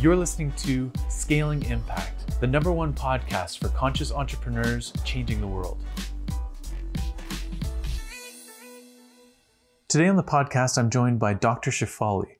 You're listening to Scaling Impact, the #1 podcast for conscious entrepreneurs changing the world. Today on the podcast, I'm joined by Dr. Shefali.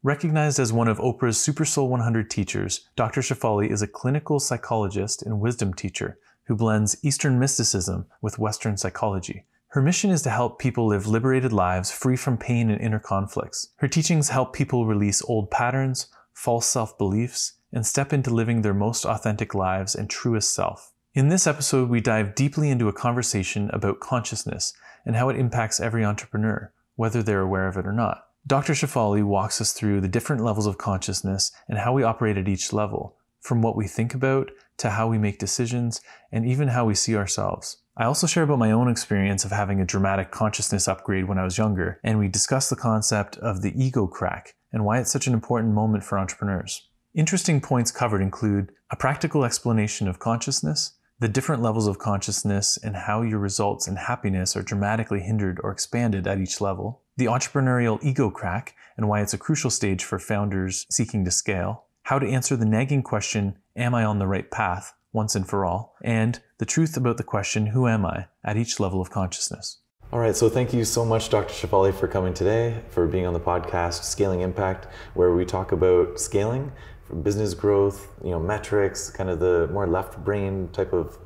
Recognized as one of Oprah's Supersoul 100 teachers, Dr. Shefali is a clinical psychologist and wisdom teacher who blends Eastern mysticism with Western psychology. Her mission is to help people live liberated lives free from pain and inner conflicts. Her teachings help people release old patterns, false self-beliefs, and step into living their most authentic lives and truest self. In this episode, we dive deeply into a conversation about consciousness and how it impacts every entrepreneur, whether they're aware of it or not. Dr. Shefali walks us through the different levels of consciousness and how we operate at each level, from what we think about to how we make decisions and even how we see ourselves. I also share about my own experience of having a dramatic consciousness upgrade when I was younger, and we discuss the concept of the ego crack and why it's such an important moment for entrepreneurs. Interesting points covered include a practical explanation of consciousness, the different levels of consciousness and how your results and happiness are dramatically hindered or expanded at each level, the entrepreneurial ego crack and why it's a crucial stage for founders seeking to scale, how to answer the nagging question, am I on the right path, once and for all, and the truth about the question, who am I, at each level of consciousness. All right, so thank you so much, Dr. Shefali, for coming today, for being on the podcast, Scaling Impact, where we talk about scaling, for business growth, metrics, kind of the more left brain type of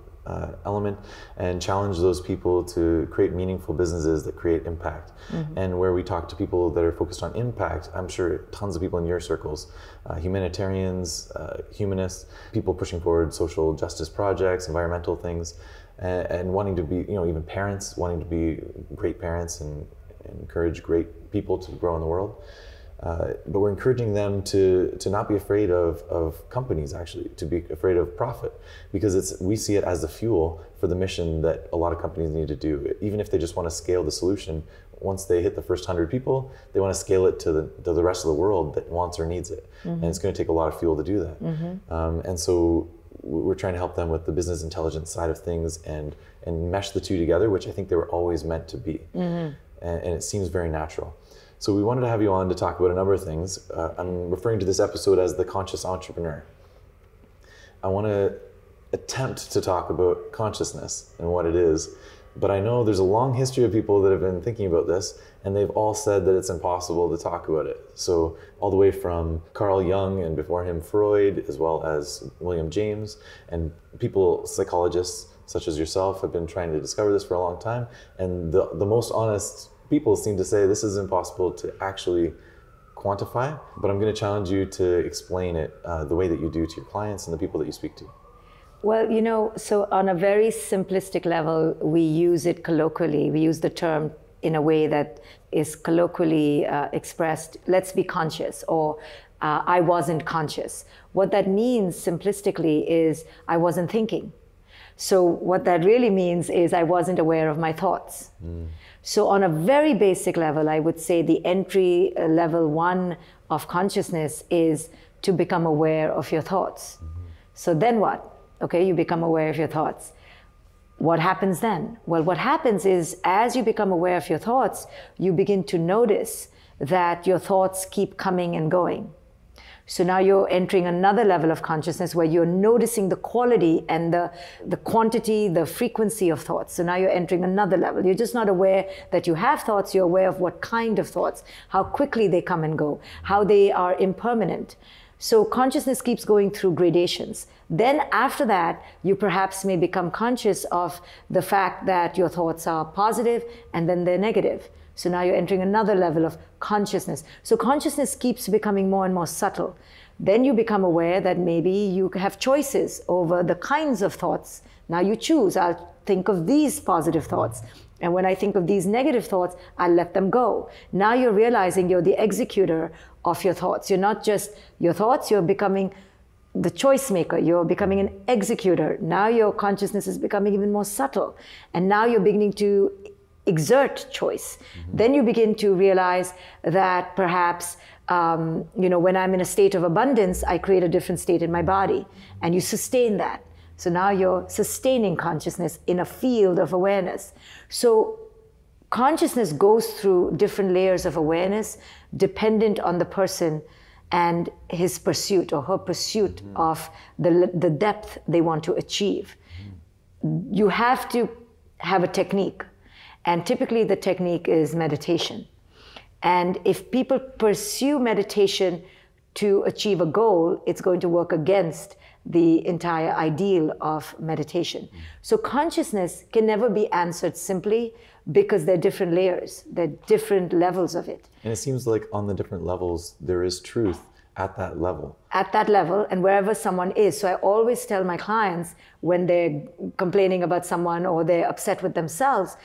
element, and challenge those people to create meaningful businesses that create impact. Mm-hmm. And where we talk to people that are focused on impact, I'm sure tons of people in your circles, humanitarians, humanists, people pushing forward social justice projects, environmental things, and wanting to be, even parents, wanting to be great parents and encourage great people to grow in the world. But we're encouraging them to not be afraid of companies, actually, to be afraid of profit, because we see it as the fuel for the mission that a lot of companies need to do. Even if they just want to scale the solution, once they hit the first 100 people, they want to scale it to the rest of the world that wants or needs it. Mm-hmm. And it's going to take a lot of fuel to do that. Mm-hmm. And so we're trying to help them with the business intelligence side of things and mesh the two together, which I think they were always meant to be. Mm-hmm. And it seems very natural. So we wanted to have you on to talk about a number of things. I'm referring to this episode as the conscious entrepreneur. I want to attempt to talk about consciousness and what it is, but I know there's a long history of people that have been thinking about this, and they've all said that it's impossible to talk about it. So all the way from Carl Jung and before him Freud, as well as William James, and people, psychologists such as yourself, have been trying to discover this for a long time, and the most honest people seem to say this is impossible to actually quantify, but I'm going to challenge you to explain it the way that you do to your clients and the people that you speak to. Well, so on a very simplistic level, we use it colloquially. We use the term in a way that is colloquially expressed, let's be conscious, or I wasn't conscious. What that means simplistically is I wasn't thinking. So what that really means is I wasn't aware of my thoughts. Mm. So on a very basic level, I would say the entry level 1 of consciousness is to become aware of your thoughts. Mm-hmm. So then what? Okay, you become aware of your thoughts. What happens then? Well, what happens is as you become aware of your thoughts, you begin to notice that your thoughts keep coming and going. So now you're entering another level of consciousness where you're noticing the quality and the quantity, the frequency of thoughts. So now you're entering another level. You're just not aware that you have thoughts, you're aware of what kind of thoughts, how quickly they come and go, how they are impermanent. So consciousness keeps going through gradations. Then after that, you perhaps may become conscious of the fact that your thoughts are positive and then they're negative. So now you're entering another level of consciousness. So consciousness keeps becoming more and more subtle. Then you become aware that maybe you have choices over the kinds of thoughts. Now you choose, I'll think of these positive thoughts. And when I think of these negative thoughts, I'll let them go. Now you're realizing you're the executor of your thoughts. You're not just your thoughts, you're becoming the choice maker. You're becoming an executor. Now your consciousness is becoming even more subtle. And now you're beginning to exert choice. Mm-hmm. Then you begin to realize that perhaps, when I'm in a state of abundance, I create a different state in my body, and you sustain that. So now you're sustaining consciousness in a field of awareness. So consciousness goes through different layers of awareness dependent on the person and his pursuit or her pursuit of the depth they want to achieve. You have to have a technique, and typically the technique is meditation. And if people pursue meditation to achieve a goal, it's going to work against the entire ideal of meditation. So consciousness can never be answered simply, because there are different layers, there are different levels of it. And it seems like on the different levels, there is truth at that level. At that level, and wherever someone is. So I always tell my clients when they're complaining about someone or they're upset with themselves,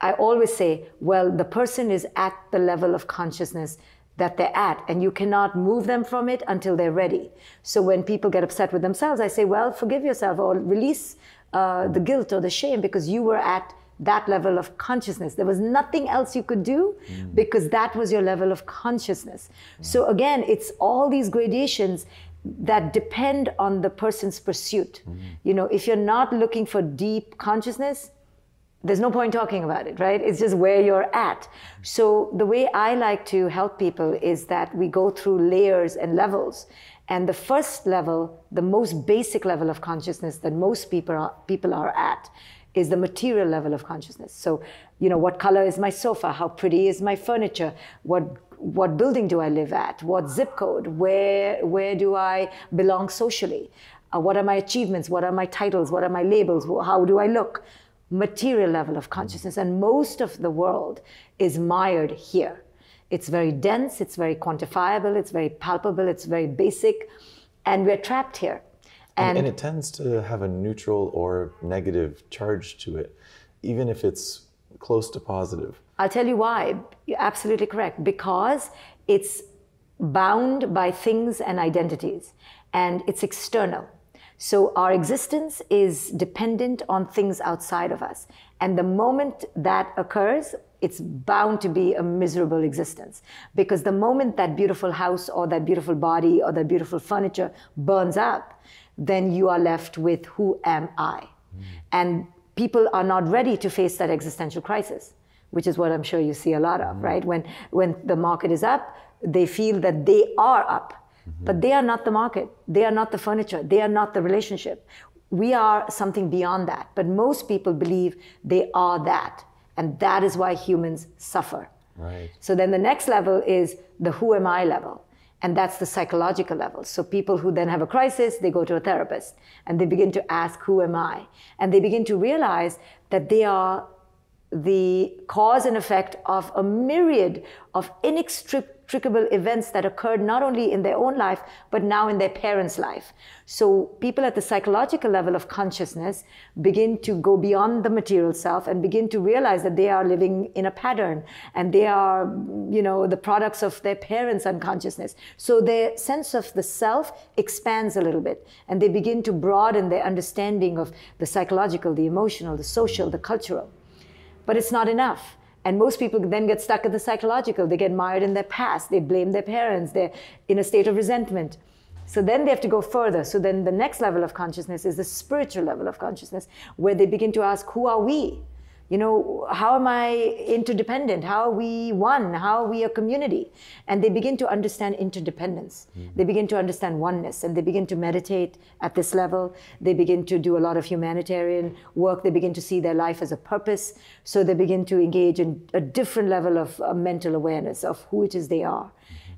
I always say, well, the person is at the level of consciousness that they're at, and you cannot move them from it until they're ready. So when people get upset with themselves, I say, well, forgive yourself or release the guilt or the shame, because you were at that level of consciousness. There was nothing else you could do because that was your level of consciousness. So again, it's all these gradations that depend on the person's pursuit. You know, if you're not looking for deep consciousness, there's no point talking about it, right? It's just where you're at. So the way I like to help people is that we go through layers and levels. And the first level, the most basic level of consciousness that most people are at, is the material level of consciousness. So, you know, what color is my sofa? How pretty is my furniture? What building do I live at? What zip code? Where do I belong socially? What are my achievements? What are my titles? What are my labels? How do I look? Material level of consciousness. And most of the world is mired here. It's very dense, it's very quantifiable, it's very palpable, it's very basic, and we're trapped here. And it tends to have a neutral or negative charge to it, even if it's close to positive. I'll tell you why. You're absolutely correct. Because it's bound by things and identities, and it's external. So our existence is dependent on things outside of us. And the moment that occurs, it's bound to be a miserable existence. Because the moment that beautiful house or that beautiful body or that beautiful furniture burns up, then you are left with, who am I? And people are not ready to face that existential crisis, which is what I'm sure you see a lot of, right? When the market is up, they feel that they are up. But they are not the market. They are not the furniture. They are not the relationship. We are something beyond that. But most people believe they are that. And that is why humans suffer. Right. So then the next level is the who am I level. And that's the psychological level. So people who then have a crisis, they go to a therapist and they begin to ask, who am I? And they begin to realize that they are the cause and effect of a myriad of inextricable events that occurred not only in their own life, but now in their parents' life. So people at the psychological level of consciousness begin to go beyond the material self and begin to realize that they are living in a pattern and they are, you know, the products of their parents' unconsciousness. So their sense of the self expands a little bit, and they begin to broaden their understanding of the psychological, the emotional, the social, the cultural. But it's not enough. And most people then get stuck at the psychological. They get mired in their past. They blame their parents. They're in a state of resentment. So then they have to go further. So then the next level of consciousness is the spiritual level of consciousness, where they begin to ask, who are we? You know, how am I interdependent? How are we one? How are we a community? And they begin to understand interdependence. They begin to understand oneness, and they begin to meditate at this level. They begin to do a lot of humanitarian work. They begin to see their life as a purpose. So they begin to engage in a different level of mental awareness of who it is they are.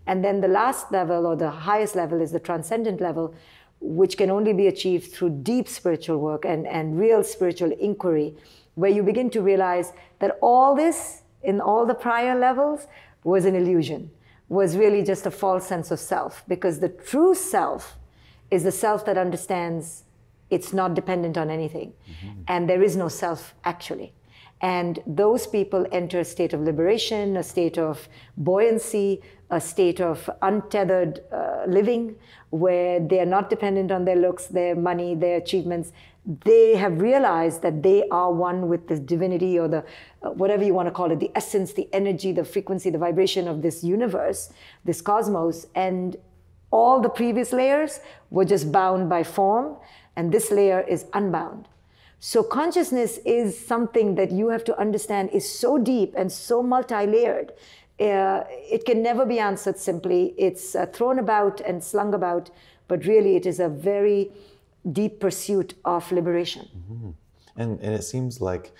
And then the last level, or the highest level, is the transcendent level, which can only be achieved through deep spiritual work and real spiritual inquiry, where you begin to realize that all this, in all the prior levels, was an illusion, was really just a false sense of self. Because the true self is the self that understands it's not dependent on anything. And there is no self, actually. And those people enter a state of liberation, a state of buoyancy, a state of untethered living, where they are not dependent on their looks, their money, their achievements. They have realized that they are one with the divinity, or the whatever you want to call it, the essence, the energy, the frequency, the vibration of this universe, this cosmos. And all the previous layers were just bound by form, and this layer is unbound. So consciousness is something that you have to understand is so deep and so multi-layered It can never be answered simply. It's thrown about and slung about, but really it is a very deep pursuit of liberation. Mm-hmm. And it seems like,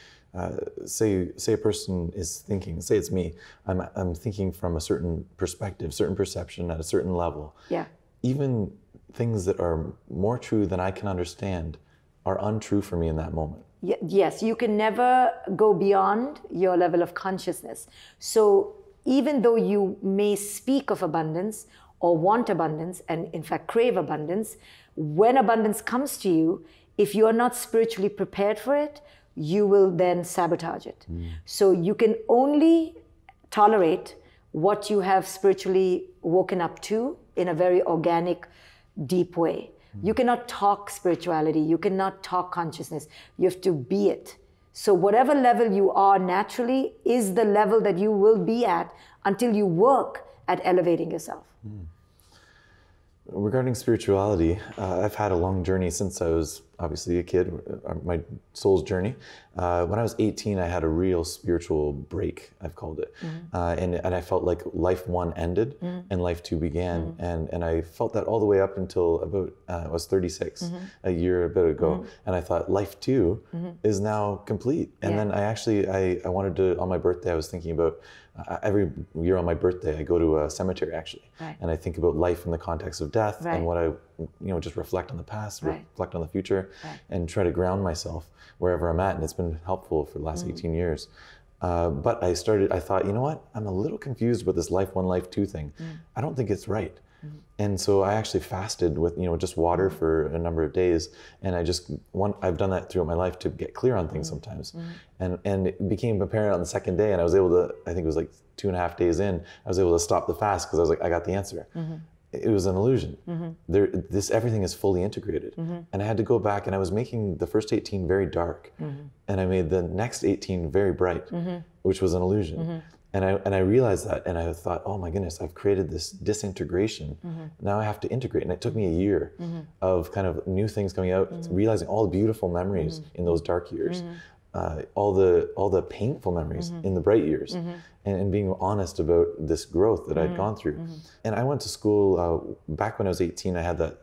say a person is thinking, say it's me, I'm thinking from a certain perspective, certain perception at a certain level. Yeah. Even things that are more true than I can understand are untrue for me in that moment. Yes, you can never go beyond your level of consciousness. So even though you may speak of abundance or want abundance and in fact crave abundance, when abundance comes to you, if you are not spiritually prepared for it, you will then sabotage it. So you can only tolerate what you have spiritually woken up to in a very organic, deep way. You cannot talk spirituality. You cannot talk consciousness. You have to be it. So whatever level you are naturally is the level that you will be at until you work at elevating yourself. Regarding spirituality, I've had a long journey since I was obviously a kid, my soul's journey. When I was 18, I had a real spiritual break, I've called it. And I felt like life one ended and life two began. And I felt that all the way up until about, I was 36, a year a bit ago. And I thought life two is now complete. And then I wanted to, on my birthday, I was thinking about, every year on my birthday, I go to a cemetery actually. And I think about life in the context of death and what I, just reflect on the past, reflect on the future, and try to ground myself wherever I'm at. And it's been helpful for the last 18 years. But I thought, you know what? I'm a little confused about this life one, life two thing. I don't think it's right. And so I actually fasted with, just water for a number of days. And I've done that throughout my life to get clear on things sometimes. And it became apparent on the second day, and I was able to, I think it was like 2.5 days in, I was able to stop the fast because I was like, I got the answer. It was an illusion. Everything is fully integrated. And I had to go back, and I was making the first 18 very dark. And I made the next 18 very bright, which was an illusion. And I realized that, and I thought, oh my goodness, I've created this disintegration. Now I have to integrate. And it took me a year of kind of new things coming out, realizing all the beautiful memories in those dark years, all the painful memories in the bright years, and being honest about this growth that I'd gone through. And I went to school, back when I was 18, I had that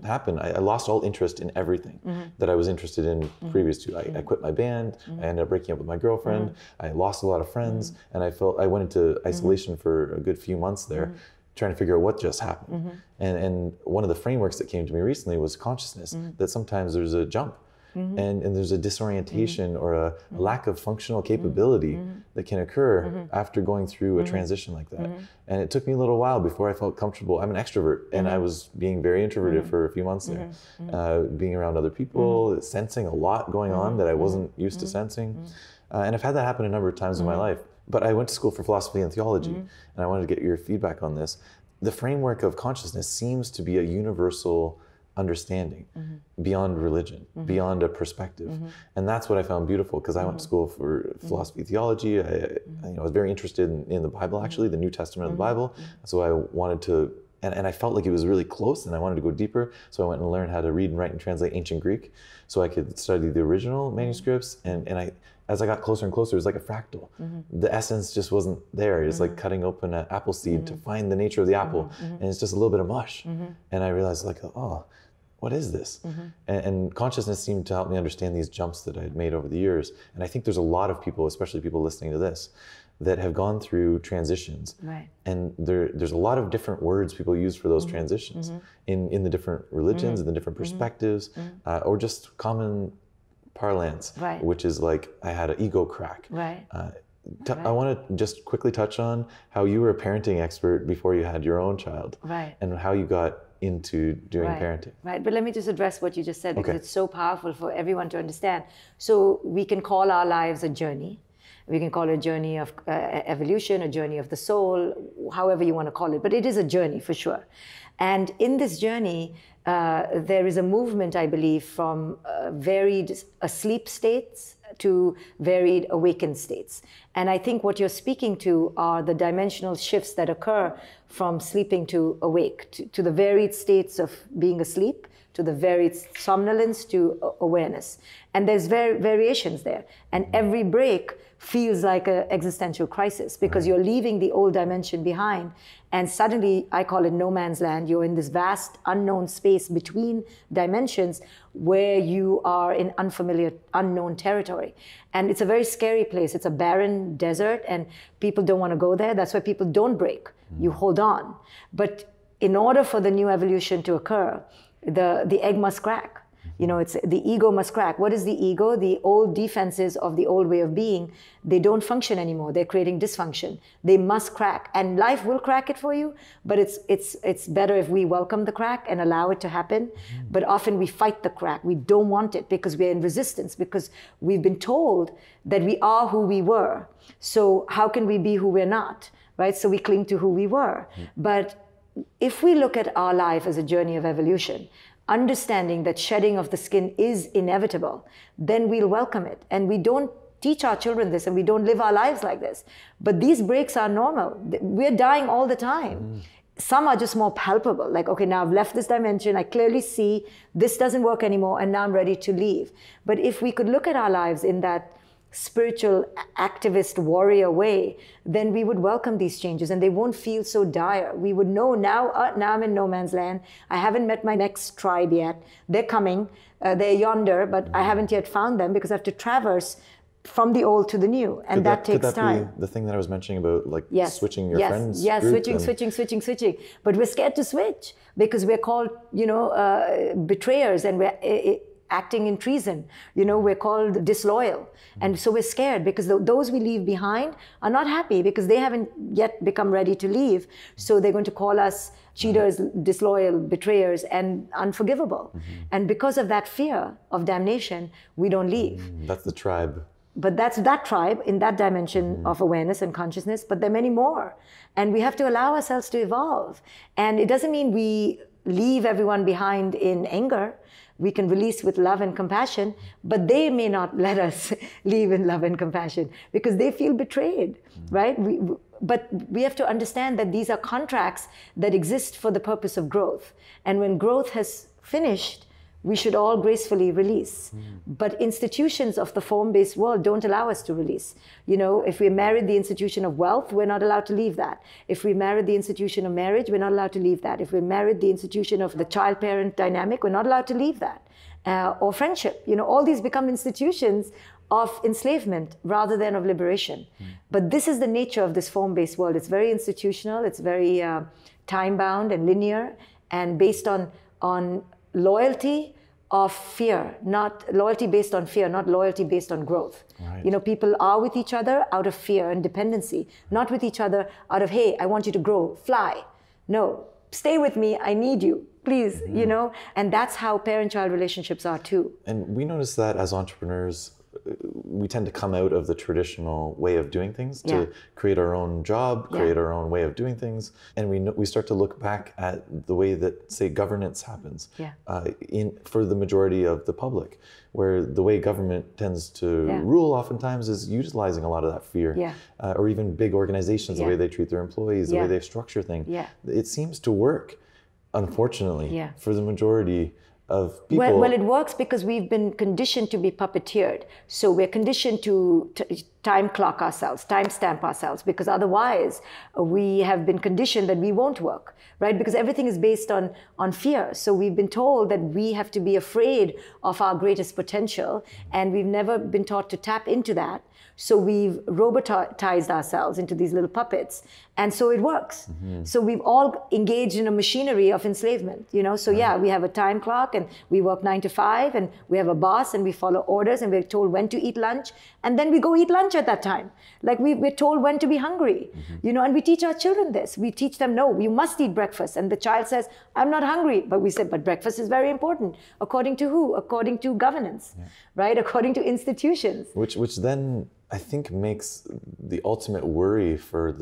happen. I lost all interest in everything that I was interested in previous to. I quit my band. I ended up breaking up with my girlfriend. I lost a lot of friends, and I went into isolation for a good few months there, trying to figure out what just happened. And one of the frameworks that came to me recently was consciousness, that sometimes there's a jump. And there's a disorientation or a lack of functional capability that can occur after going through a transition like that. And it took me a little while before I felt comfortable. I'm an extrovert, and I was being very introverted for a few months there, being around other people, sensing a lot going on that I wasn't used to sensing. And I've had that happen a number of times in my life. But I went to school for philosophy and theology, and I wanted to get your feedback on this. The framework of consciousness seems to be a universal understanding beyond religion, beyond a perspective. And that's what I found beautiful, because I went to school for philosophy, theology. I was very interested in the Bible, actually, the New Testament of the Bible. So I wanted to, and I felt like it was really close, and I wanted to go deeper. So I went and learned how to read and write and translate ancient Greek so I could study the original manuscripts. And as I got closer and closer, it was like a fractal. The essence just wasn't there. It's like cutting open an apple seed to find the nature of the apple. And it's just a little bit of mush. And I realized, like, oh, what is this? And consciousness seemed to help me understand these jumps that I had made over the years. And I think there's a lot of people, especially people listening to this, that have gone through transitions. And there's a lot of different words people use for those transitions in the different religions, in the different perspectives, or just common parlance, which is like, I had an ego crack. I want to just quickly touch on how you were a parenting expert before you had your own child, and how you got into doing parenting. But let me just address what you just said, because it's so powerful for everyone to understand. So we can call our lives a journey. We can call it a journey of evolution, a journey of the soul, however you want to call it. But it is a journey for sure. And in this journey, there is a movement, I believe, from varied asleep states to varied awakened states. And I think what you're speaking to are the dimensional shifts that occur from sleeping to awake, to the varied states of being asleep, to the varied somnolence, to awareness. And there's variations there. And every break feels like an existential crisis, because you're leaving the old dimension behind, and suddenly, I call it no man's land. You're in this vast unknown space between dimensions where you are in unfamiliar, unknown territory. And it's a very scary place. It's a barren desert, and people don't want to go there. That's why people don't break. You hold on. But in order for the new evolution to occur, the egg must crack. You know, it's the ego must crack. What is the ego? The old defenses of the old way of being, they don't function anymore. They're creating dysfunction. They must crack, and life will crack it for you. But it's better if we welcome the crack and allow it to happen. But often we fight the crack. We don't want it because we're in resistance, because we've been told that we are who we were. So how can we be who we're not, right? So we cling to who we were. But if we look at our life as a journey of evolution, understanding that shedding of the skin is inevitable, then we'll welcome it. And we don't teach our children this, and we don't live our lives like this. But these breaks are normal. We're dying all the time. Some are just more palpable, like, okay, now I've left this dimension, I clearly see this doesn't work anymore, and now I'm ready to leave. But if we could look at our lives in that spiritual activist warrior way, then we would welcome these changes, and they won't feel so dire. We would know now I'm in no man's land. I haven't met my next tribe yet. They're coming, they're yonder, but I haven't yet found them, because I have to traverse from the old to the new, and that takes time. Could that be the thing that I was mentioning about, like, switching your friends? Yes, group switching. But we're scared to switch because we're called, betrayers, and we're acting in treason. We're called disloyal. And so we're scared because those we leave behind are not happy, because they haven't yet become ready to leave. So they're going to call us cheaters, disloyal, betrayers, and unforgivable. And because of that fear of damnation, we don't leave. That's the tribe. But that's that tribe in that dimension of awareness and consciousness, but there are many more. And we have to allow ourselves to evolve. And it doesn't mean we leave everyone behind in anger. We can release with love and compassion, but they may not let us leave in love and compassion because they feel betrayed, right? But we have to understand that these are contracts that exist for the purpose of growth. And when growth has finished, we should all gracefully release. But institutions of the form-based world don't allow us to release. If we married the institution of wealth, we're not allowed to leave that. If we married the institution of marriage, we're not allowed to leave that. If we married the institution of the child-parent dynamic, we're not allowed to leave that. Or friendship. All these become institutions of enslavement rather than of liberation. But this is the nature of this form-based world. It's very institutional, it's very time-bound and linear, and based on loyalty of fear, not loyalty based on fear, not loyalty based on growth. Right. People are with each other out of fear and dependency, not with each other out of, hey, I want you to grow, fly. No, stay with me, I need you, please, and that's how parent-child relationships are too. And we notice that as entrepreneurs, we tend to come out of the traditional way of doing things to create our own job, create our own way of doing things. And we start to look back at the way that, say, governance happens for the majority of the public, where the way government tends to rule oftentimes is utilizing a lot of that fear. Or even big organizations, the way they treat their employees, the way they structure things. It seems to work, unfortunately, for the majority of people. Well, it works because we've been conditioned to be puppeteered. So we're conditioned to time clock ourselves, time stamp ourselves, because otherwise we have been conditioned that we won't work, right? Because everything is based on fear. So we've been told that we have to be afraid of our greatest potential, and we've never been taught to tap into that. So we've robotized ourselves into these little puppets, and so it works. So we've all engaged in a machinery of enslavement, So we have a time clock, and we work 9 to 5, and we have a boss, and we follow orders, and we're told when to eat lunch, and then we go eat lunch at that time. Like we're told when to be hungry, and we teach our children this. We teach them, no, you must eat breakfast, and the child says, I'm not hungry, but we said, but breakfast is very important. According to who? According to governance, right? According to institutions. Which then I think makes the ultimate worry for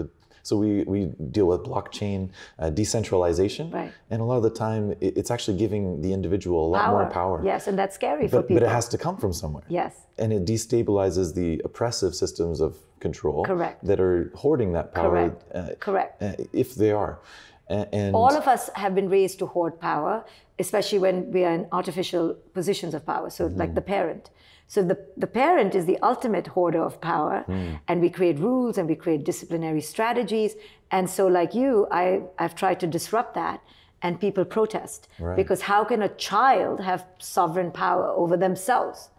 So we deal with blockchain decentralization, right. and a lot of the time it's actually giving the individual a lot more power. Yes, and that's scary for people. But it has to come from somewhere. Yes. And it destabilizes the oppressive systems of control Correct. that are hoarding that power. Correct. If they are. And all of us have been raised to hoard power, especially when we are in artificial positions of power. So like the parent. So the parent is the ultimate hoarder of power, and we create rules and we create disciplinary strategies. And so like you, I've tried to disrupt that, and people protest. Right. Because how can a child have sovereign power over themselves?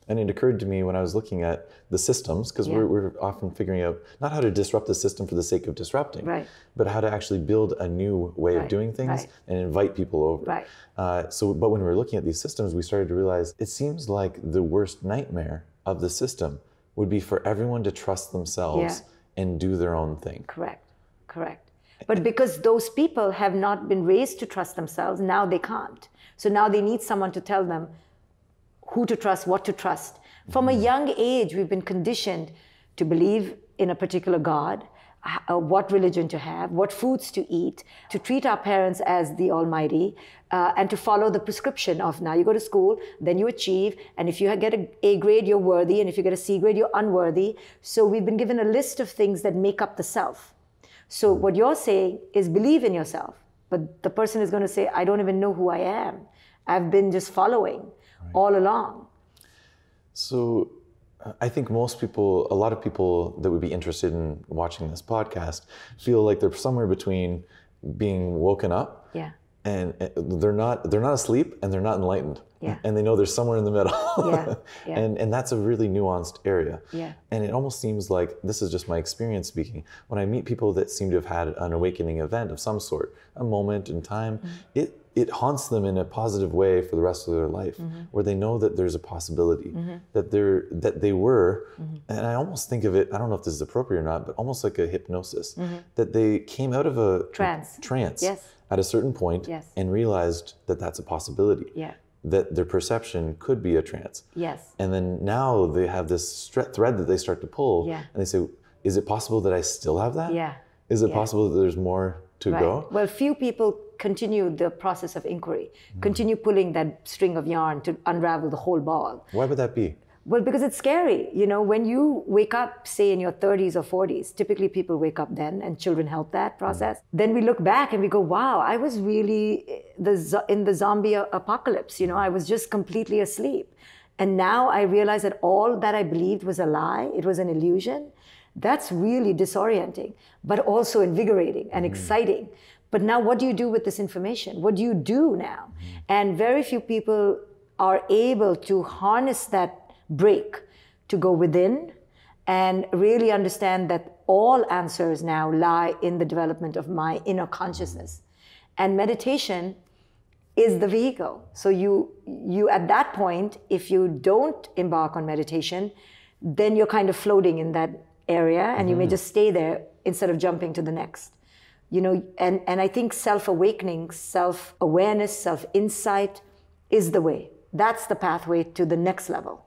And it occurred to me when I was looking at the systems, because we're often figuring out not how to disrupt the system for the sake of disrupting, right. but how to actually build a new way of doing things and invite people over. Right. But when we were looking at these systems, we started to realize it seems like the worst nightmare of the system would be for everyone to trust themselves and do their own thing. Correct. But because those people have not been raised to trust themselves, now they can't. So now they need someone to tell them who to trust, what to trust. From a young age, we've been conditioned to believe in a particular God, what religion to have, what foods to eat, to treat our parents as the Almighty, and to follow the prescription of now you go to school, then you achieve, and if you get an A grade, you're worthy, and if you get a C grade, you're unworthy. So we've been given a list of things that make up the self. So what you're saying is believe in yourself, but the person is going to say, I don't even know who I am. I've been just following all along. So I think most people, a lot of people that would be interested in watching this podcast feel like they're somewhere between being woken up and they're not asleep and they're not enlightened. And they know there's somewhere in the middle. And that's a really nuanced area. And it almost seems like, this is just my experience speaking, when I meet people that seem to have had an awakening event of some sort, a moment in time, it haunts them in a positive way for the rest of their life, where they know that there's a possibility, that they were, and I almost think of it, I don't know if this is appropriate or not, but almost like a hypnosis, that they came out of a trance at a certain point and realized that that's a possibility, that their perception could be a trance. And then now they have this thread that they start to pull, and they say, is it possible that I still have that? Is it possible that there's more to go? Well, few people continue the process of inquiry, continue pulling that string of yarn to unravel the whole ball. Why would that be? Well, because it's scary. You know, when you wake up, say in your 30s or 40s, typically people wake up then, and children help that process. Then we look back and we go, wow, I was really in the zombie apocalypse. You know, I was just completely asleep. And now I realize that all that I believed was a lie. It was an illusion. That's really disorienting, but also invigorating and exciting. But now what do you do with this information? What do you do now? And very few people are able to harness that break to go within and really understand that all answers now lie in the development of my inner consciousness. And meditation is the vehicle. So you at that point, if you don't embark on meditation, then you're kind of floating in that area, and you may just stay there instead of jumping to the next. You know, and I think self-awakening, self-awareness, self-insight is the way. That's the pathway to the next level.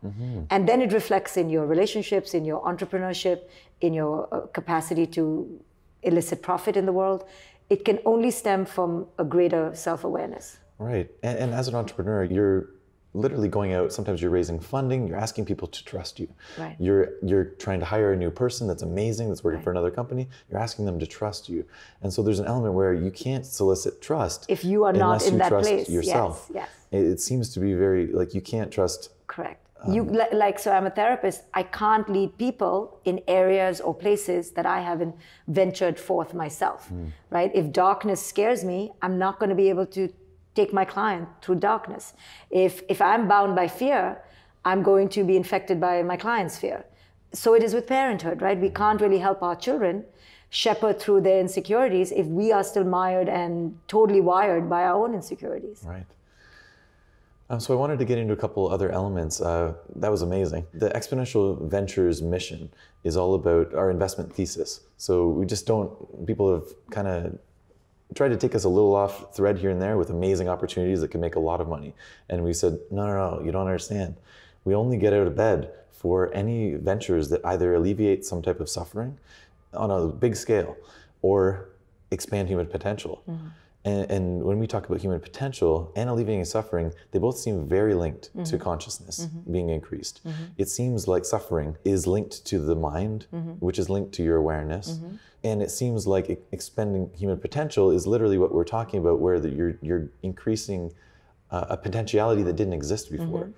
And then it reflects in your relationships, in your entrepreneurship, in your capacity to elicit profit in the world. It can only stem from a greater self-awareness. Right. And as an entrepreneur, you're literally going out, sometimes you're raising funding, you're asking people to trust you. Right. You're trying to hire a new person that's amazing, that's working for another company, you're asking them to trust you. And so there's an element where you can't solicit trust if you are not in that place. Unless you trust yourself. Yes. It seems to be very, like, you can't trust. Correct. So I'm a therapist, I can't lead people in areas or places that I haven't ventured forth myself, right? If darkness scares me, I'm not going to be able to take my client through darkness. If I'm bound by fear, I'm going to be infected by my client's fear. So it is with parenthood, right? We can't really help our children shepherd through their insecurities if we are still mired and totally wired by our own insecurities. Right. So I wanted to get into a couple other elements. That was amazing. The Exponential Ventures mission is all about our investment thesis. So we just people have kind of tried to take us a little off thread here and there with amazing opportunities that can make a lot of money. And we said, no, you don't understand. We only get out of bed for any ventures that either alleviate some type of suffering on a big scale, or expand human potential. And when we talk about human potential and alleviating suffering, they both seem very linked to consciousness being increased. It seems like suffering is linked to the mind, which is linked to your awareness. And it seems like expanding human potential is literally what we're talking about, where you're increasing a potentiality that didn't exist before.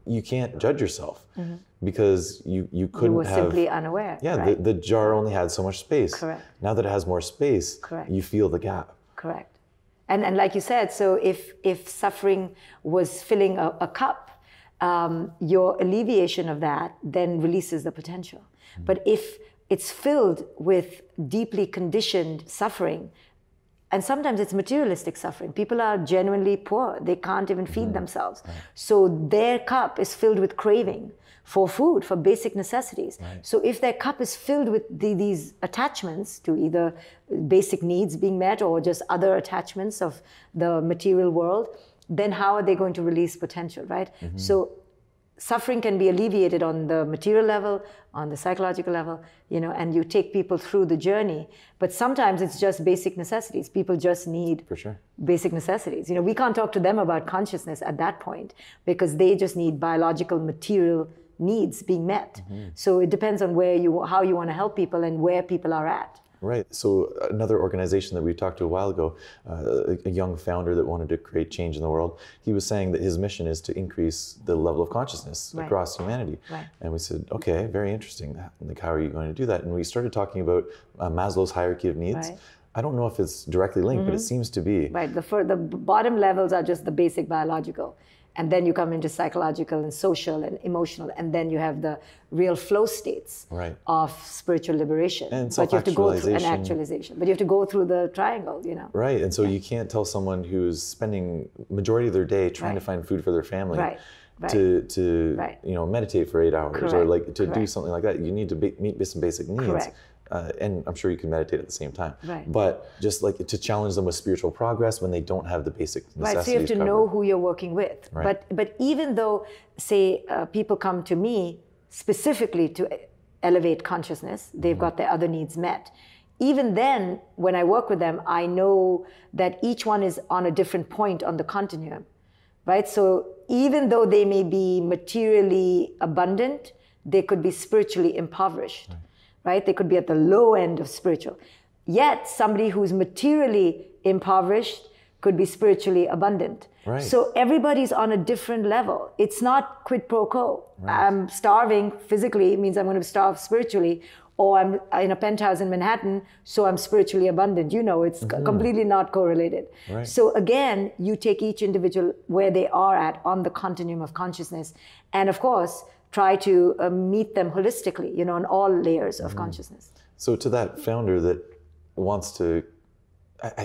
You can't judge yourself because you couldn't You were have, simply unaware. Yeah, right? the jar only had so much space. Correct. Now that it has more space, Correct. you feel the gap. Correct. And like you said, so if suffering was filling a cup, your alleviation of that then releases the potential. But if it's filled with deeply conditioned suffering, and sometimes it's materialistic suffering. People are genuinely poor. They can't even feed themselves. Right. So their cup is filled with craving for food, for basic necessities. Right. So if their cup is filled with these attachments to either basic needs being met or just other attachments of the material world, then how are they going to release potential, right? So suffering can be alleviated on the material level, on the psychological level, and you take people through the journey. But sometimes it's just basic necessities. People just need For sure. basic necessities. We can't talk to them about consciousness at that point because they just need biological, material needs being met. So it depends on how you want to help people and where people are at. Right. So another organization that we talked to a while ago, a young founder that wanted to create change in the world, he was saying that his mission is to increase the level of consciousness Right. across humanity. Right. And we said, okay, very interesting. Like, how are you going to do that? And we started talking about Maslow's hierarchy of needs. Right. I don't know if it's directly linked, but it seems to be. Right. The bottom levels are just the basic biological. And then you come into psychological and social and emotional, and then you have the real flow states Right. of spiritual liberation. And but you have to go through an self-actualization. actualization. But you have to go through the triangle, Right. And so you can't tell someone who's spending majority of their day trying to find food for their family Right. Right. to Right. meditate for 8 hours or Correct. like to do Correct. something like that. You need to meet some basic needs. Correct. And I'm sure you can meditate at the same time. Right. But just like to challenge them with spiritual progress when they don't have the basic necessities Right, so you have to covered. know who you're working with. Right. But even though, say, people come to me specifically to elevate consciousness, they've got their other needs met. Even then, when I work with them, I know that each one is on a different point on the continuum, right? So even though they may be materially abundant, they could be spiritually impoverished. Right? They could be at the low end of spiritual. Yet somebody who's materially impoverished could be spiritually abundant. Right. So everybody's on a different level. It's not quid pro quo. Right. I'm starving physically, it means I'm going to starve spiritually, or I'm in a penthouse in Manhattan, so I'm spiritually abundant. It's completely not correlated. Right. So again, you take each individual where they are at on the continuum of consciousness. And of course, try to meet them holistically, on all layers of consciousness. So to that founder that wants to,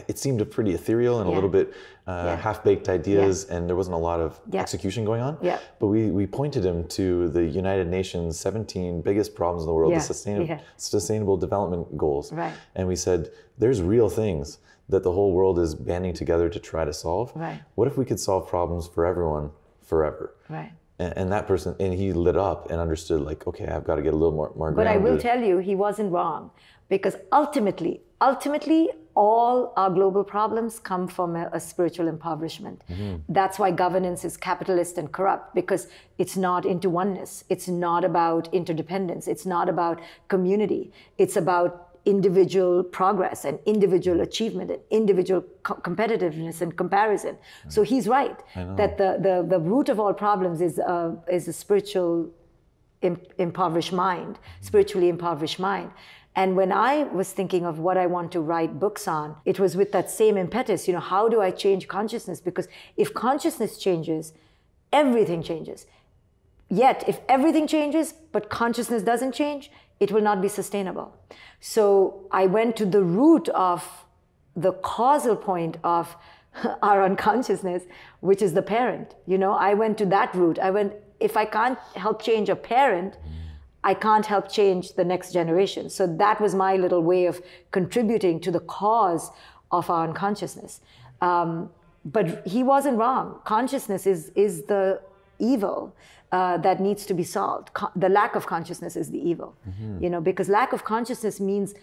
it seemed pretty ethereal and a little bit half-baked ideas, and there wasn't a lot of execution going on. Yeah. But we pointed him to the United Nations 17 biggest problems in the world, the sustainable development goals. Right. And we said, there's real things that the whole world is banding together to try to solve. Right. What if we could solve problems for everyone forever? Right. And that person, and he lit up and understood, like, okay, I've got to get a little more But I will grounded. tell you, he wasn't wrong, because ultimately, all our global problems come from a spiritual impoverishment. That's why governance is capitalist and corrupt, because it's not into oneness. It's not about interdependence. It's not about community. It's about individual progress and individual achievement and individual competitiveness and comparison. So he's right that the root of all problems is a spiritual impoverished mind, spiritually impoverished mind. And when I was thinking of what I want to write books on, it was with that same impetus, how do I change consciousness? Because if consciousness changes, everything changes. Yet, if everything changes, but consciousness doesn't change, it will not be sustainable. So I went to the root of the causal point of our unconsciousness, which is the parent. I went to that root. If I can't help change a parent, I can't help change the next generation. So that was my little way of contributing to the cause of our unconsciousness. But he wasn't wrong. Consciousness is the evil that needs to be solved. The lack of consciousness is the evil, because lack of consciousness means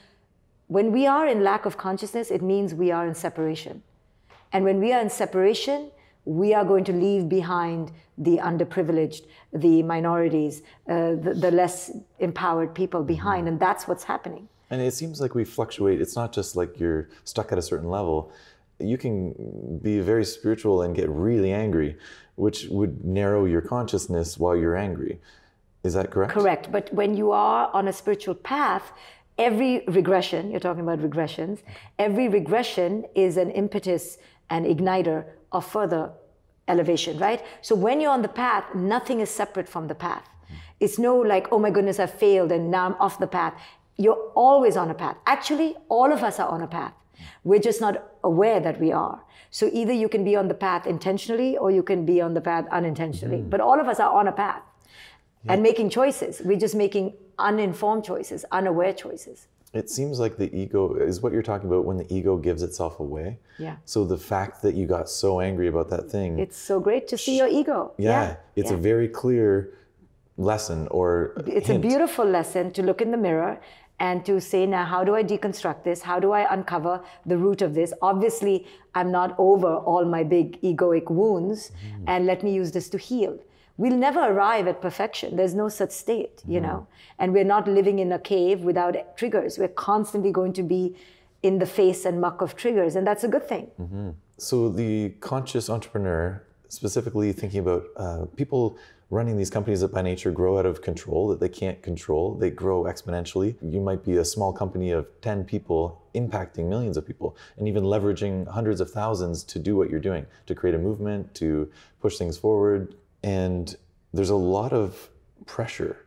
when we are in lack of consciousness, it means we are in separation. And when we are in separation, we are going to leave behind the underprivileged, the minorities, the less empowered people behind. And that's what's happening. And it seems like we fluctuate. It's not just like you're stuck at a certain level. You can be very spiritual and get really angry, which would narrow your consciousness while you're angry. Is that correct? Correct. But when you are on a spiritual path, every regression, you're talking about regressions, every regression is an impetus and igniter of further elevation, right? So when you're on the path, nothing is separate from the path. It's no like, oh my goodness, I failed and now I'm off the path. You're always on a path. Actually, all of us are on a path. We're just not aware that we are. So either you can be on the path intentionally or you can be on the path unintentionally. But all of us are on a path and making choices. We're just making uninformed choices, unaware choices. It seems like the ego is what you're talking about when the ego gives itself away. Yeah. So the fact that you got so angry about that thing. It's so great to see your ego. Yeah. It's a very clear lesson or it's hint. A beautiful lesson to look in the mirror and to say, now, how do I deconstruct this? How do I uncover the root of this? Obviously, I'm not over all my big egoic wounds, and let me use this to heal. We'll never arrive at perfection. There's no such state, and we're not living in a cave without triggers. We're constantly going to be in the face and muck of triggers, and that's a good thing. So the conscious entrepreneur, specifically thinking about people running these companies that by nature grow out of control, that they can't control, they grow exponentially. You might be a small company of 10 people impacting millions of people and even leveraging hundreds of thousands to do what you're doing, to create a movement, to push things forward. And there's a lot of pressure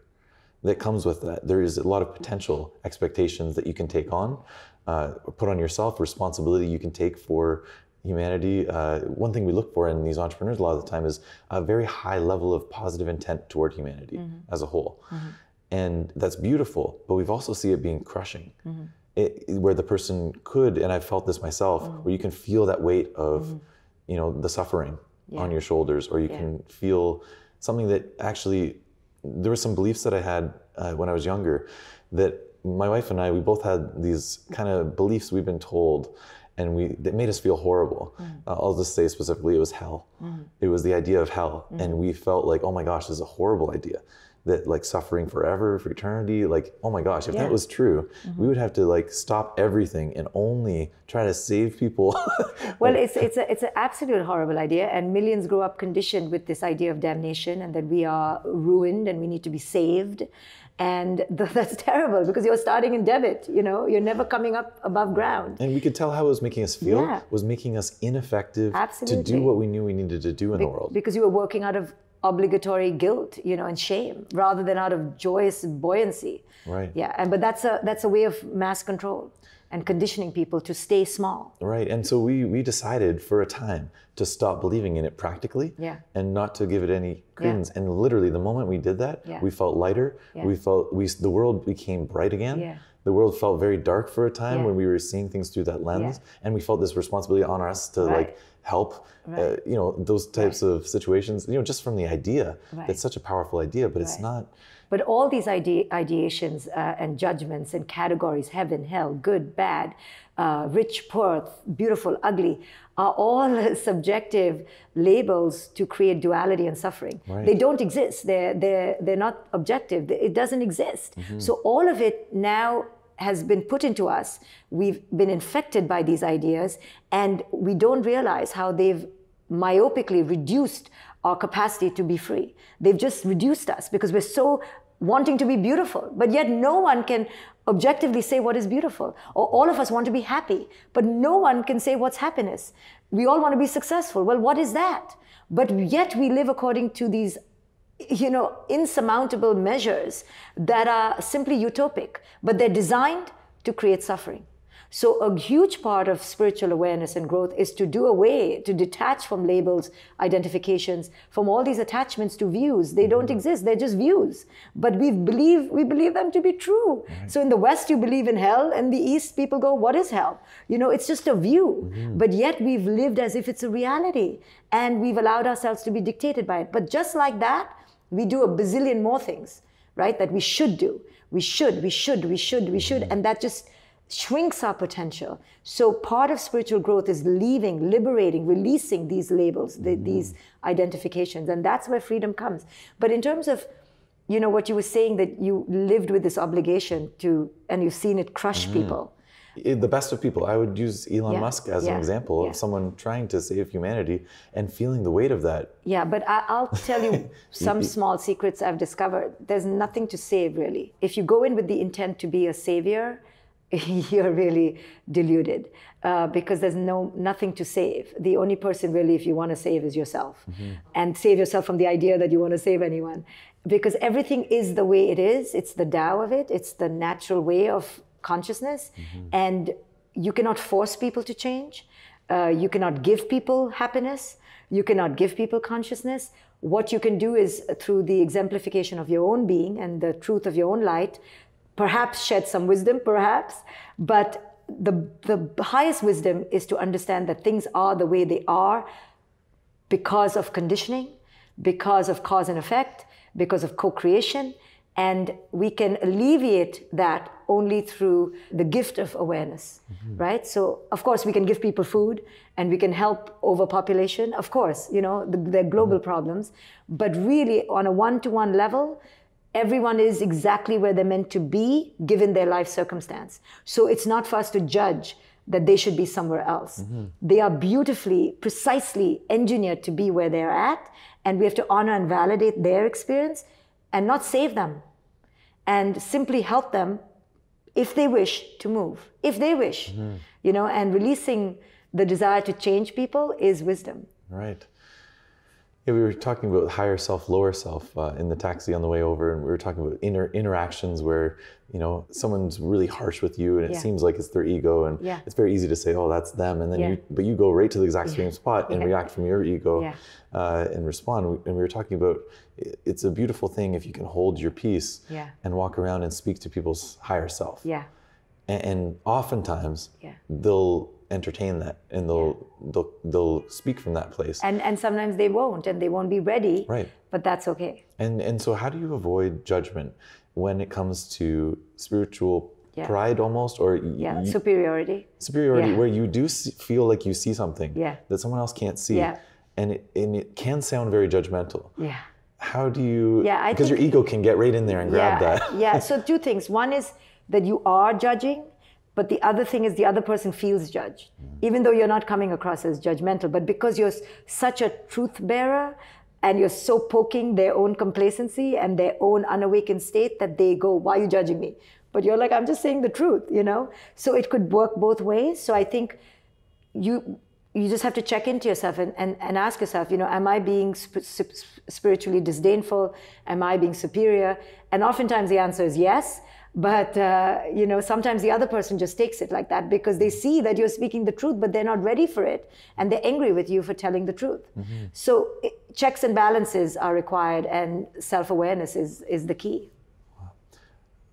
that comes with that. There is a lot of potential expectations that you can take on, put on yourself, responsibility you can take for humanity. One thing we look for in these entrepreneurs a lot of the time is a very high level of positive intent toward humanity as a whole. And that's beautiful, but we've also seen it being crushing. Where the person could, and I've felt this myself, where you can feel that weight of, the suffering on your shoulders, or you can feel something that actually, there were some beliefs that I had when I was younger that my wife and I, we both had these kind of beliefs we've been told, and that made us feel horrible. I'll just say specifically, it was hell. It was the idea of hell. And we felt like, oh my gosh, this is a horrible idea. That like suffering forever, for eternity, like, oh my gosh, if that was true, we would have to like stop everything and only try to save people. Well, it's an absolute horrible idea, and millions grow up conditioned with this idea of damnation and that we are ruined and we need to be saved. And that's terrible because you're starting in debit, you're never coming up above ground. And we could tell how it was making us feel, was making us ineffective to do what we knew we needed to do in the world. Because you were working out of obligatory guilt, and shame, rather than out of joyous buoyancy. Right. Yeah, but that's a way of mass control and conditioning people to stay small. Right, and so we decided for a time to stop believing in it practically and not to give it any credence. And literally, the moment we did that, we felt lighter. We felt the world became bright again. The world felt very dark for a time when we were seeing things through that lens, and we felt this responsibility on us to like help, those types of situations. Just from the idea, it's such a powerful idea, but it's not. But all these ideations and judgments and categories, heaven, hell, good, bad, rich, poor, beautiful, ugly, are all subjective labels to create duality and suffering. They don't exist. They're not objective. It doesn't exist. So all of it now has been put into us. We've been infected by these ideas, and we don't realize how they've myopically reduced our capacity to be free. They've just reduced us because we're so wanting to be beautiful, but yet no one can objectively say what is beautiful. Or all of us want to be happy, but no one can say what's happiness. We all want to be successful. Well, what is that? But yet we live according to these insurmountable measures that are simply utopic, but they're designed to create suffering. So a huge part of spiritual awareness and growth is to do away, to detach from labels, identifications, from all these attachments to views. They don't exist, they're just views. But we believe them to be true. Right. So in the West, you believe in hell, and the East, people go, what is hell? You know, it's just a view. But yet we've lived as if it's a reality, and we've allowed ourselves to be dictated by it. But just like that, we do a bazillion more things, right, that we should do. We should, and that just shrinks our potential. So part of spiritual growth is leaving, liberating, releasing these labels, these identifications, and that's where freedom comes. But in terms of, you know, what you were saying, that you lived with this obligation to, and you've seen it crush people. The best of people. I would use Elon Musk as an example of someone trying to save humanity and feeling the weight of that. Yeah, but I'll tell you some small secrets I've discovered. There's nothing to save, really. If you go in with the intent to be a savior, you're really deluded, because there's nothing to save. The only person really, if you want to save, is yourself. And save yourself from the idea that you want to save anyone. Because everything is the way it is. It's the Tao of it. It's the natural way of consciousness. And you cannot force people to change. You cannot give people happiness. You cannot give people consciousness. What you can do is, through the exemplification of your own being and the truth of your own light, perhaps shed some wisdom, perhaps, but the highest wisdom is to understand that things are the way they are because of conditioning, because of cause and effect, because of co-creation, and we can alleviate that only through the gift of awareness, right? So, of course, we can give people food, and we can help overpopulation, of course, you know, they're global problems, but really on a one-to-one level, everyone is exactly where they're meant to be given their life circumstance. So it's not for us to judge that they should be somewhere else. They are beautifully, precisely engineered to be where they're at, and we have to honor and validate their experience and not save them, and simply help them if they wish to move, if they wish, you know, and releasing the desire to change people is wisdom. Right. Yeah, we were talking about higher self, lower self in the taxi on the way over, and we were talking about interactions where, you know, someone's really harsh with you, and it seems like it's their ego, and it's very easy to say, oh, that's them, and then you go right to the exact same spot and react from your ego and respond. And we were talking about, it's a beautiful thing if you can hold your peace and walk around and speak to people's higher self. And oftentimes they'll entertain that, and they'll speak from that place. And sometimes they won't, and they won't be ready. Right. But that's okay. And so how do you avoid judgment when it comes to spiritual pride almost, or superiority? Superiority, where you do feel like you see something that someone else can't see. And it can sound very judgmental. How do you, because your ego can get right in there and grab that. So two things. One is that you are judging, but the other thing is the other person feels judged, even though you're not coming across as judgmental. But because you're such a truth bearer, and you're so poking their own complacency and their own unawakened state, that they go, why are you judging me? But you're like, I'm just saying the truth, you know? So it could work both ways. So I think you just have to check into yourself and ask yourself, you know, am I being spiritually disdainful? Am I being superior? And oftentimes the answer is yes. But, you know, sometimes the other person just takes it like that because they see that you're speaking the truth, but they're not ready for it. And they're angry with you for telling the truth. So checks and balances are required, and self-awareness is the key.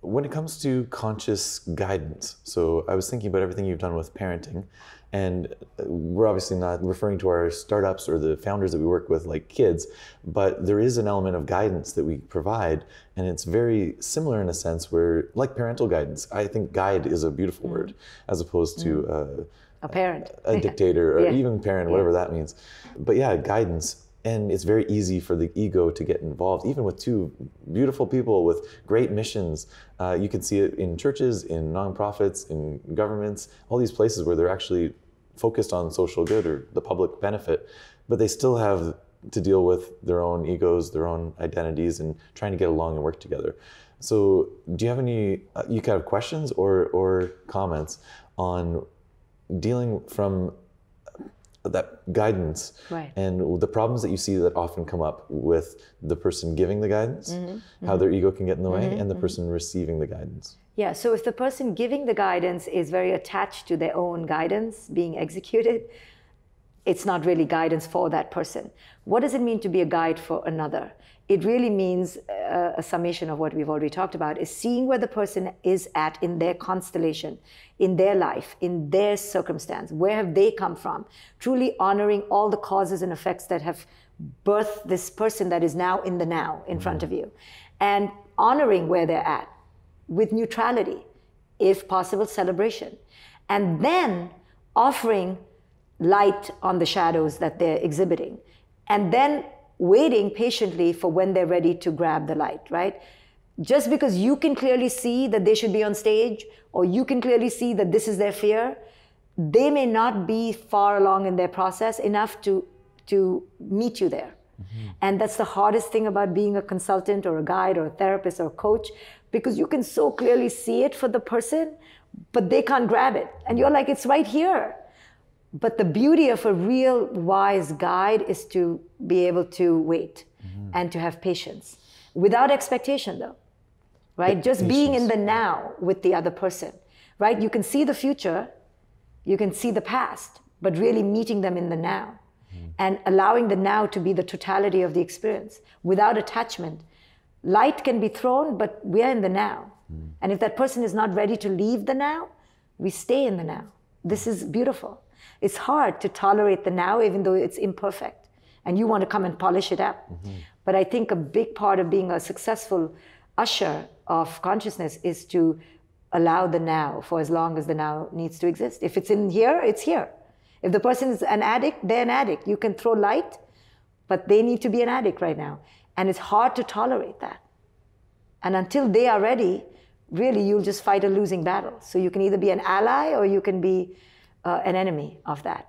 When it comes to conscious guidance, so I was thinking about everything you've done with parenting, and we're obviously not referring to our startups or the founders that we work with like kids, but there is an element of guidance that we provide, and it's very similar in a sense where, like parental guidance, I think guide is a beautiful word as opposed to a parent, a dictator, or even parent, whatever that means. But yeah, guidance. And it's very easy for the ego to get involved, even with two beautiful people with great missions. You can see it in churches, in nonprofits, in governments, all these places where they're actually focused on social good or the public benefit, but they still have to deal with their own egos, their own identities, and trying to get along and work together. So do you have any, you kind of questions or comments on dealing from that guidance, right. and the problems that you see that often come up with the person giving the guidance, how their ego can get in the way, and the person receiving the guidance. Yeah, so if the person giving the guidance is very attached to their own guidance being executed, it's not really guidance for that person. What does it mean to be a guide for another? It really means a summation of what we've already talked about, is seeing where the person is at in their constellation, in their life, in their circumstance. Where have they come from? Truly honoring all the causes and effects that have birthed this person that is now in the now in front of you. And honoring where they're at with neutrality, if possible, celebration. And then offering light on the shadows that they're exhibiting. And then waiting patiently for when they're ready to grab the light, right? Just because you can clearly see that they should be on stage, or you can clearly see that this is their fear, they may not be far along in their process enough to meet you there. And that's the hardest thing about being a consultant or a guide or a therapist or a coach, because you can so clearly see it for the person, but they can't grab it. And you're like, it's right here. But the beauty of a real wise guide is to be able to wait and to have patience without expectation, though, right? Just being in the now with the other person, right? You can see the future, you can see the past, but really meeting them in the now and allowing the now to be the totality of the experience without attachment. Light can be thrown, but we're in the now. And if that person is not ready to leave the now, we stay in the now. This is beautiful. It's hard to tolerate the now, even though it's imperfect, and you want to come and polish it up. But I think a big part of being a successful usher of consciousness is to allow the now for as long as the now needs to exist. If it's in here, it's here. If the person is an addict, they're an addict. You can throw light, but they need to be an addict right now. And it's hard to tolerate that. And until they are ready, really, you'll just fight a losing battle. So you can either be an ally or you can be an enemy of that.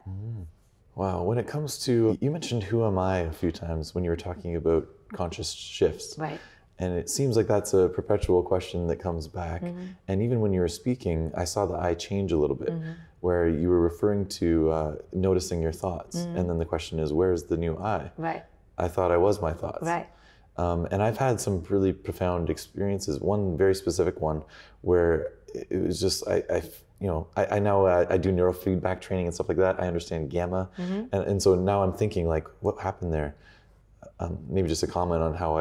Wow. When it comes to, you mentioned who am I a few times when you were talking about conscious shifts. Right. And it seems like that's a perpetual question that comes back. And even when you were speaking, I saw the I change a little bit, where you were referring to noticing your thoughts. And then the question is, where's the new I? Right. I thought I was my thoughts. Right. And I've had some really profound experiences. One very specific one where it was just, I know I do neurofeedback training and stuff like that. I understand gamma. And so now I'm thinking, like, what happened there? Maybe just a comment on how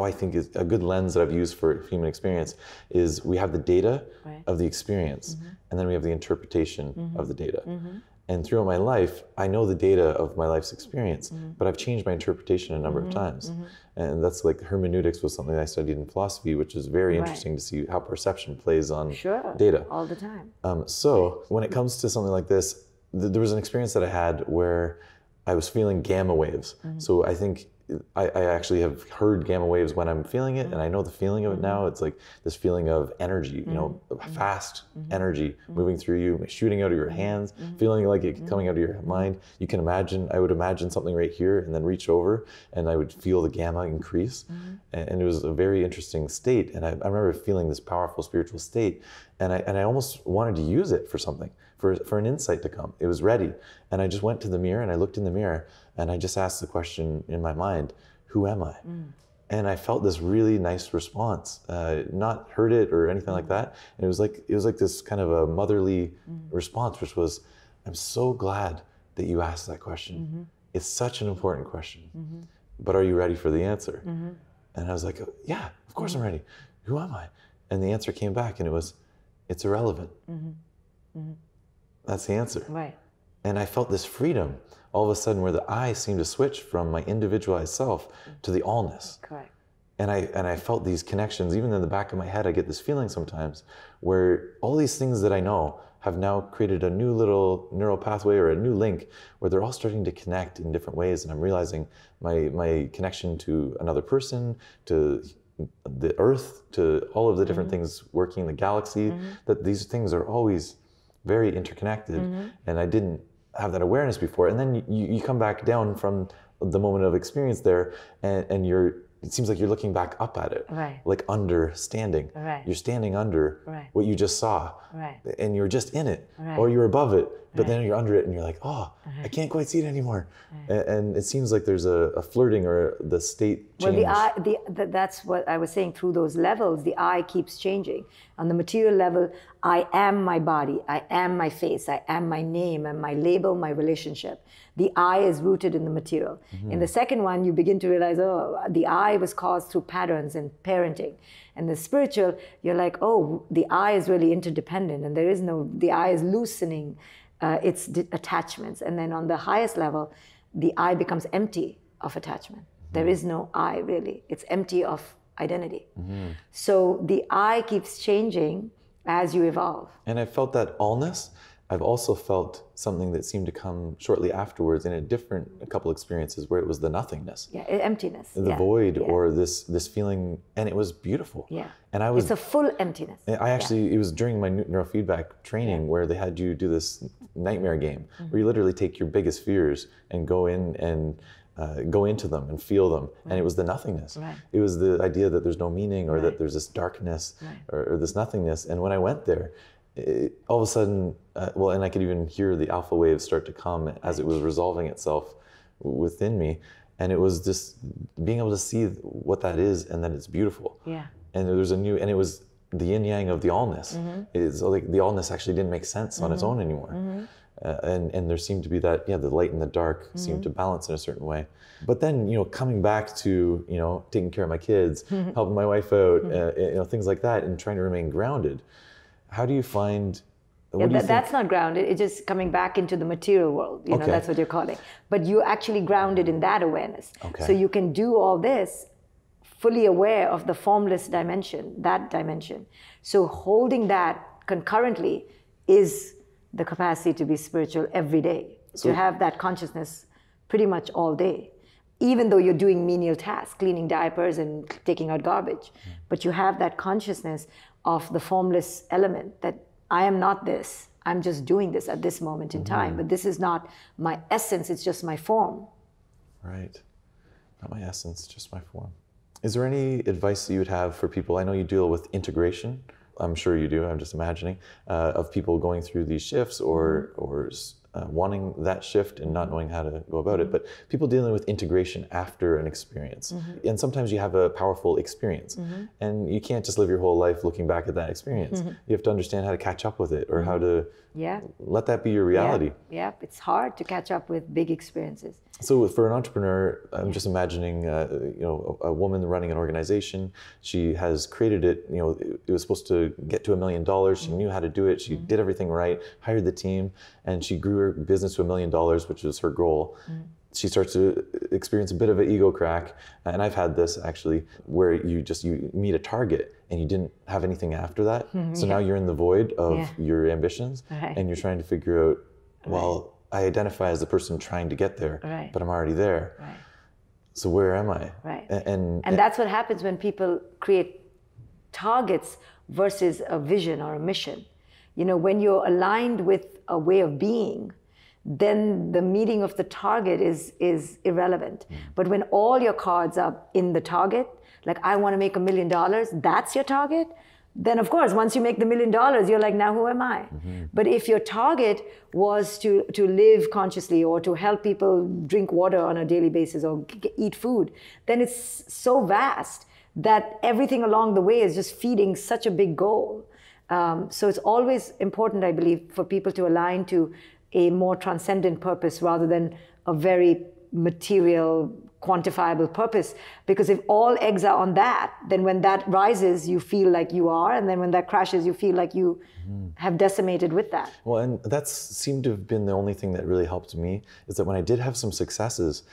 I think is a good lens that I've used for human experience is we have the data of the experience, and then we have the interpretation of the data. And throughout my life, I know the data of my life's experience, but I've changed my interpretation a number of times. And that's like hermeneutics was something I studied in philosophy, which is very interesting to see how perception plays on data. All the time. So when it comes to something like this, there was an experience that I had where I was feeling gamma waves. So I think I actually have heard gamma waves when I'm feeling it, and I know the feeling of it now. It's like this feeling of energy, fast energy moving through you, shooting out of your hands, feeling like it coming out of your mind. You can imagine, I would imagine something right here and then reach over and I would feel the gamma increase. And it was a very interesting state. And I remember feeling this powerful spiritual state, and I almost wanted to use it for something, for an insight to come. It was ready. And I just went to the mirror and I looked in the mirror and I just asked the question in my mind, who am I? And I felt this really nice response, not heard it or anything like that. And it was like this kind of a motherly response, which was, I'm so glad that you asked that question. It's such an important question, but are you ready for the answer? And I was like, yeah, of course I'm ready. Who am I? And the answer came back and it was, it's irrelevant. That's the answer. Right. And I felt this freedom all of a sudden where the I seemed to switch from my individualized self to the allness. Correct. And I felt these connections, even in the back of my head, I get this feeling sometimes where all these things that I know have now created a new little neural pathway or a new link where they're all starting to connect in different ways. And I'm realizing my connection to another person, to the earth, to all of the different things working in the galaxy, that these things are always very interconnected. And I didn't have that awareness before. And then you come back down from the moment of experience there and it seems like you're looking back up at it, like understanding. You're standing under what you just saw, and you're just in it, or you're above it, but then you're under it and you're like, oh, I can't quite see it anymore. And it seems like there's a flirting or the state change. Well, that's what I was saying. Through those levels, the I keeps changing. On the material level, I am my body, I am my face, I am my name, and my label, my relationship. The I is rooted in the material. In the second one, you begin to realize, oh, the I was caused through patterns and parenting. And the spiritual, you're like, oh, the I is really interdependent, and the I is loosening its attachments. And then on the highest level, the I becomes empty of attachment. There is no I really. It's empty of identity. So the I keeps changing as you evolve. And I felt that allness. I've also felt something that seemed to come shortly afterwards in a couple experiences where it was the nothingness. Yeah, emptiness. The void or this feeling, and it was beautiful. Yeah. And it's a full emptiness. It was during my neurofeedback training where they had you do this nightmare game where you literally take your biggest fears and go in and go into them and feel them. And it was the nothingness. Right. It was the idea that there's no meaning or that there's this darkness or this nothingness. And when I went there, all of a sudden, and I could even hear the alpha waves start to come as it was resolving itself within me. And it was just being able to see what that is and that it's beautiful. Yeah. And it was the yin yang of the allness. It's like the allness actually didn't make sense on its own anymore. And there seemed to be that, the light and the dark seemed to balance in a certain way. But then, coming back to, taking care of my kids, helping my wife out, things like that, and trying to remain grounded. How do you find? That's not grounded. It's just coming back into the material world. That's what you're calling. But you're actually grounded in that awareness. Okay. So you can do all this fully aware of the formless dimension, that dimension. So holding that concurrently is the capacity to be spiritual every day. To have that consciousness pretty much all day. Even though you're doing menial tasks, cleaning diapers and taking out garbage. But you have that consciousness of the formless element that I am not this. I'm just doing this at this moment in time. But this is not my essence, it's just my form. Right. Not my essence, just my form. Is there any advice that you would have for people? I know you deal with integration. I'm sure you do, I'm just imagining, of people going through these shifts or wanting that shift and not knowing how to go about it, but people dealing with integration after an experience. And sometimes you have a powerful experience and you can't just live your whole life looking back at that experience. You have to understand how to catch up with it or how to let that be your reality. Yeah, it's hard to catch up with big experiences. So for an entrepreneur, I'm just imagining, a woman running an organization. She has created it. It was supposed to get to $1 million. She knew how to do it. She did everything right. Hired the team, and she grew her business to $1 million, which was her goal. She starts to experience a bit of an ego crack, and I've had this actually, where you meet a target and you didn't have anything after that. So now you're in the void of your ambitions, and you're trying to figure out, well, I identify as the person trying to get there, but I'm already there. Right. So where am I? Right. And that's what happens when people create targets versus a vision or a mission. When you're aligned with a way of being, then the meeting of the target is irrelevant. But when all your cards are in the target, like I want to make $1 million, that's your target, then of course, once you make the $1 million, you're like, now who am I? But if your target was to live consciously or to help people drink water on a daily basis or eat food, then it's so vast that everything along the way is just feeding such a big goal. So it's always important, I believe, for people to align to a more transcendent purpose rather than a very material, quantifiable purpose. Because if all eggs are on that, then when that rises, you feel like you are. And then when that crashes, you feel like you have decimated with that. Well, and that seemed to have been the only thing that really helped me, is that when I did have some successes,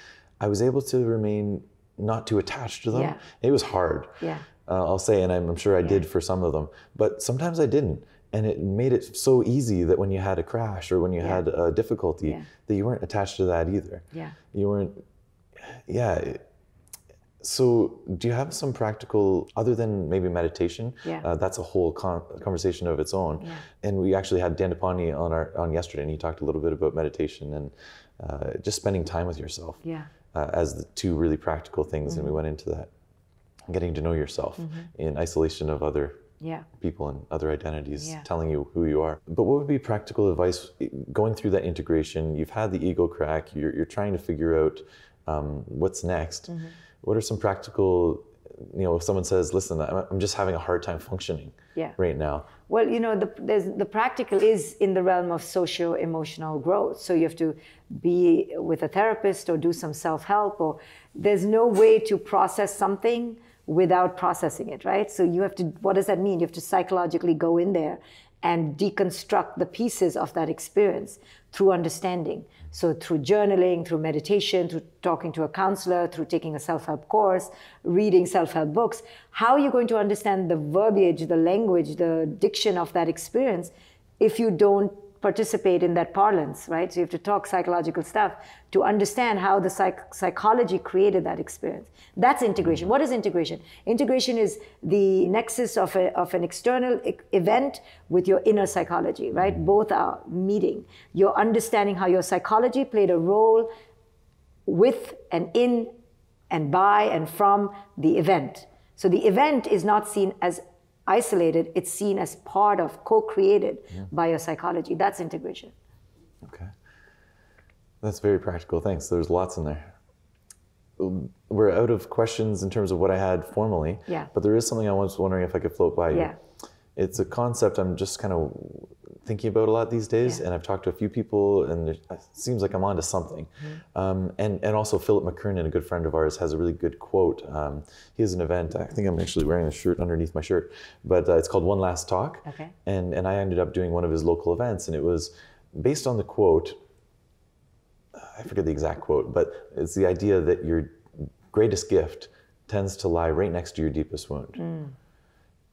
I was able to remain not too attached to them. Yeah. It was hard. Yeah. I'll say, and I'm sure I did for some of them, but sometimes I didn't. And it made it so easy that when you had a crash or when you had a difficulty, that you weren't attached to that either. Yeah. You weren't, So do you have some practical, other than maybe meditation, that's a whole conversation of its own. Yeah. And we actually had Dan Depani on yesterday, and he talked a little bit about meditation and just spending time with yourself as the two really practical things. And we went into that, getting to know yourself in isolation of other people and other identities telling you who you are. But what would be practical advice going through that integration? You've had the ego crack, you're trying to figure out what's next. What are some practical, if someone says, listen, I'm just having a hard time functioning right now? Well, the practical is in the realm of socio-emotional growth. So you have to be with a therapist or do some self-help, or there's no way to process something without processing it, right? So you have to, what does that mean? You have to psychologically go in there and deconstruct the pieces of that experience through understanding. So through journaling, through meditation, through talking to a counselor, through taking a self-help course, reading self-help books. How are you going to understand the verbiage, the language, the diction of that experience if you don't participate in that parlance, right? So you have to talk psychological stuff to understand how the psychology created that experience. That's integration. What is integration? Integration is the nexus of an external event with your inner psychology, right? Both are meeting. You're understanding how your psychology played a role with and in and by and from the event. So the event is not seen as isolated, it's seen as part of, co-created by your psychology. That's integration. Okay. That's very practical. Thanks. There's lots in there. We're out of questions in terms of what I had formally, but there is something I was wondering if I could float by you. It's a concept I'm just kind of thinking about a lot these days, and I've talked to a few people, and it seems like I'm onto something. And also Philip McKernan, a good friend of ours, has a really good quote. He has an event, I think I'm actually wearing a shirt underneath my shirt, but it's called One Last Talk. And I ended up doing one of his local events, and it was based on the quote, I forget the exact quote, but it's the idea that your greatest gift tends to lie right next to your deepest wound.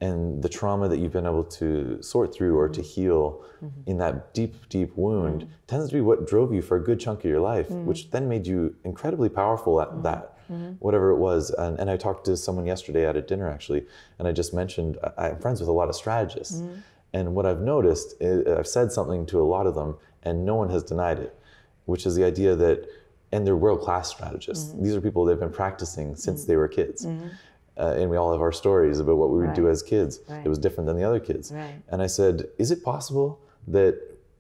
And the trauma that you've been able to sort through or to heal in that deep, deep wound tends to be what drove you for a good chunk of your life, which then made you incredibly powerful at that, whatever it was. And I talked to someone yesterday at a dinner, actually, and I just mentioned, I'm friends with a lot of strategists. And what I've noticed is I've said something to a lot of them, and no one has denied it, which is the idea that, and they're world-class strategists. These are people that have been practicing since they were kids. And we all have our stories about what we would do as kids. It was different than the other kids. And I said, is it possible that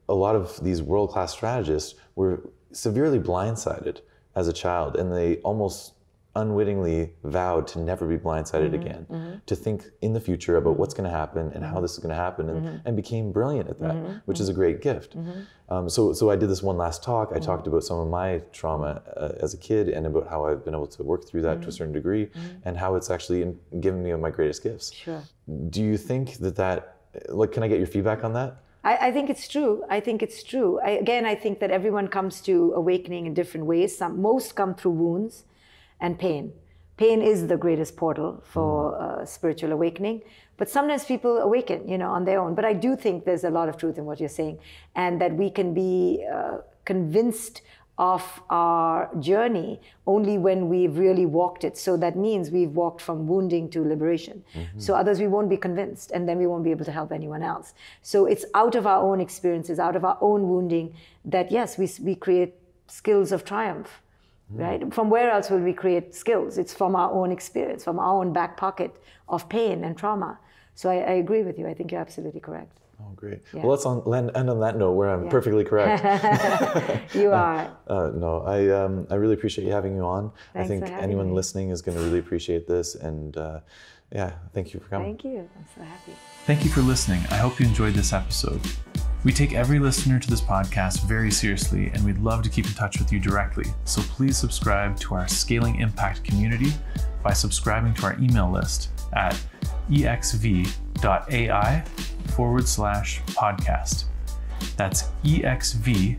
a lot of these world-class strategists were severely blindsided as a child, and they almost unwittingly vowed to never be blindsided again, to think in the future about what's going to happen and how this is going to happen, and became brilliant at that, which is a great gift. So I did this One Last Talk. I talked about some of my trauma as a kid, and about how I've been able to work through that to a certain degree, and how it's actually given me my greatest gifts. Do you think that, like, can I get your feedback on that? I think it's true. I think it's true. I think that everyone comes to awakening in different ways. Most come through wounds and pain. Pain is the greatest portal for spiritual awakening. But sometimes people awaken, on their own. But I do think there's a lot of truth in what you're saying, and that we can be convinced of our journey only when we've really walked it. So that means we've walked from wounding to liberation. So others, we won't be convinced, and then we won't be able to help anyone else. So it's out of our own experiences, out of our own wounding, that yes, we create skills of triumph. Right? From where else will we create skills? It's from our own experience, from our own back pocket of pain and trauma. So I agree with you. I think you're absolutely correct. Oh, great. Well, let's end on that note where I'm perfectly correct. You are. No, I really appreciate you having you on. Thanks. I think anyone listening is going to really appreciate this. And thank you for coming. Thank you. I'm so happy. Thank you for listening. I hope you enjoyed this episode. We take every listener to this podcast very seriously, and we'd love to keep in touch with you directly. So please subscribe to our Scaling Impact community by subscribing to our email list at exv.ai/podcast. That's exv.ai/podcast.